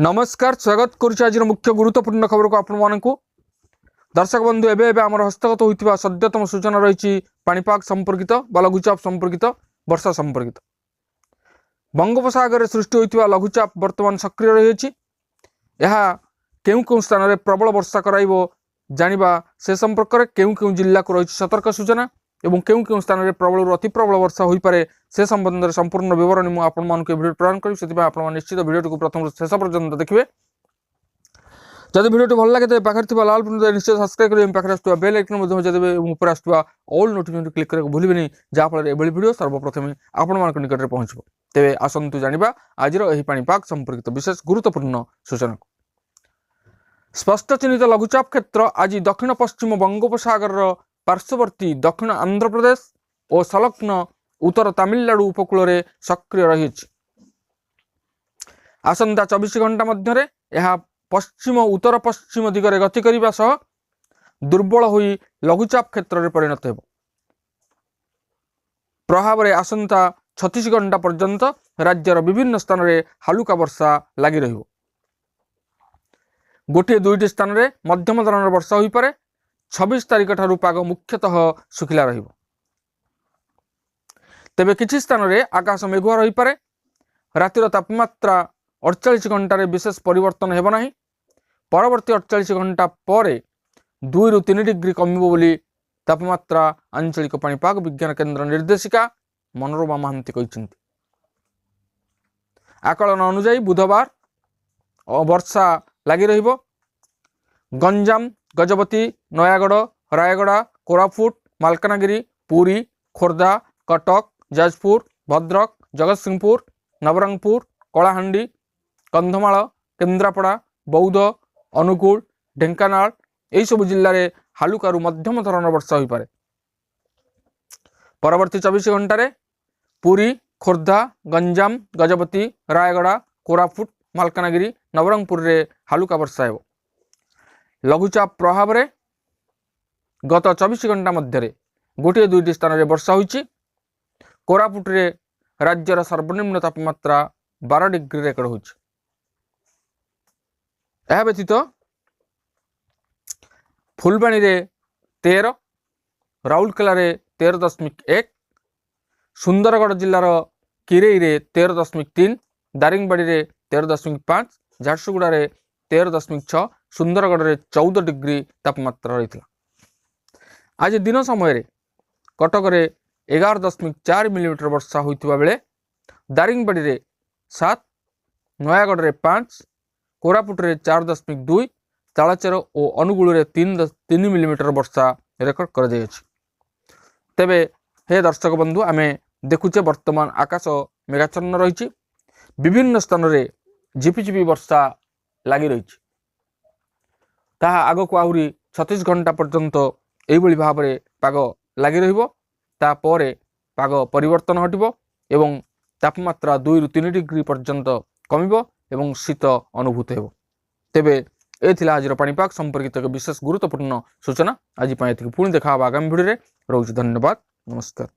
नमस्कार स्वागत करुच्ची आज मुख्य गुरुत्वपूर्ण खबर को आपण मानकु दर्शक बंधु एवं आम हस्तगत होता सद्यतम सूचना रही पाणीपाग संपर्कित बा लघुचाप संपर्कित वर्षा संपर्कित बंगोपसागर सृष्टि होता लघुचाप वर्तमान सक्रिय रही केउ स्थान में प्रबल वर्षा कराइबो जानिबा से संपर्क में केउ जिला को रही सतर्क सूचना एवं केउ स्थान में प्रबल अति प्रबल वर्षा हो पारे से संबंध में संपूर्ण विवरणी मुझे भिडियो प्रदान करी निश्चित भिडियो को प्रथम शेष पर्यंत देखिए। जब भिडियो भल लगे पाखे लाल बटन निश्चित सब्सक्राइब करेंगे पाखे आसुवा बेल आइकन जब ऊपर आसुवा ऑल नोटिफिकेशन क्लिक करने भूलिए जहाँफल एभली भिडियो सर्वप्रथम आपण निकट में पहुँच तेरे आसतु जाना आज पाणीपाग संपर्कित विशेष गुरुत्वपूर्ण सूचना स्पष्ट चिन्हित लघुचाप क्षेत्र आज दक्षिण पश्चिम बंगोपसागर पार्श्ववर्ती दक्षिण आंध्र प्रदेश और संलग्न उत्तर तमिलनाडु उपकूल में सक्रिय रही आसंता 24 घंटा मध्य पश्चिम उत्तर पश्चिम दिगरे गति करने सह दुर्बल हो लघुचाप क्षेत्र में परिणत हो प्रभाव में आसंता 36 घंटा पर्यंत राज्यर विभिन्न स्थान में हालुका वर्षा लगी रही गोटे दुईटी स्थान में मध्यम धरण वर्षा हो पारे 26 तारिख ठारू पाग मुख्यतः सुखिला रहिबो तेबे किछि स्थान में आकाश मेघुआ रही पारे रातिर तापमात्रा 48 घंटा विशेष परिवर्तन हेब नाही परवर्ती 48 घंटा पर 2 ରୁ 3 डिग्री कमिबो बोली तापमात्रा आंचलिक पाणीपाग विज्ञान केन्द्र निर्देशिका मनोरमा महांती कहिसेंती आकलन अनुसार बुधवार वर्षा लगी रहिबो गंजाम गजपति नयागढ़ रायगड़ा कोरापुट मालकानगिरी पुरी खोर्धा कटक जाजपुर भद्रक जगतसिंहपुर नवरंगपुर कलाहांडी कंधमाल केन्द्रापड़ा बौद्ध अनुगुल ढेंकानाल यही सब जिले में हालुकारु मध्यम धरण वर्षा हो पारे परवर्ती 24 घंटे पुरी खोर्धा गंजाम गजपति रायगड़ा कोरापुट मालकानगिरी नवरंगपुर रे हालुका वर्षा हो लघुचाप प्रभाव में गत 24 घंटा मध्य गोटे दुईटी स्थान में वर्षा होईची कोरापुट रे राज्यर सर्वनिम्न तापमात्रा 12 डिग्री रेकर्ड होईची यह व्यतीत फुलबाणी रे 13 राउरकेला रे 13.1 सुंदरगढ़ जिलार किरेई रे 13.3 दारिंगबाड़ी रे 13.5 झारसुगुड़ा रे 13.6 सुंदरगढ़ रे 14 डिग्री तापमात्रा रही आज दिन समय कटक रे 11.4 मिलीमीटर वर्षा होता बेले दारिंगबाड़ी रे 7 नयागढ़ रे 5 कोरापुट रे 4.2 तालचेर और अनुगुल रे 3 मिलीमीटर वर्षा रेकर्ड कर तेबे हे दर्शक बंधु आमे देखुचे वर्तमान आकाश मेघाच्छन्न रही विभिन्न स्थान में झिपिझिपि वर्षा लगी रही ताहा आग को आहरी 36 घंटा पर्यंत यही भाव में पाग लगी रही पाग परिवर्तन हटिबो एवं तापमात्रा 2 ରୁ 3 डिग्री पर्यंत कमिबो एवं शीत अनुभूत हेबो तेबे ए थिला आज पाणीपाग संपर्कित एक विशेष गुरुत्वपूर्ण सूचना आज पुणी देखा आगामी भिडियो रे रोज धन्यवाद नमस्कार।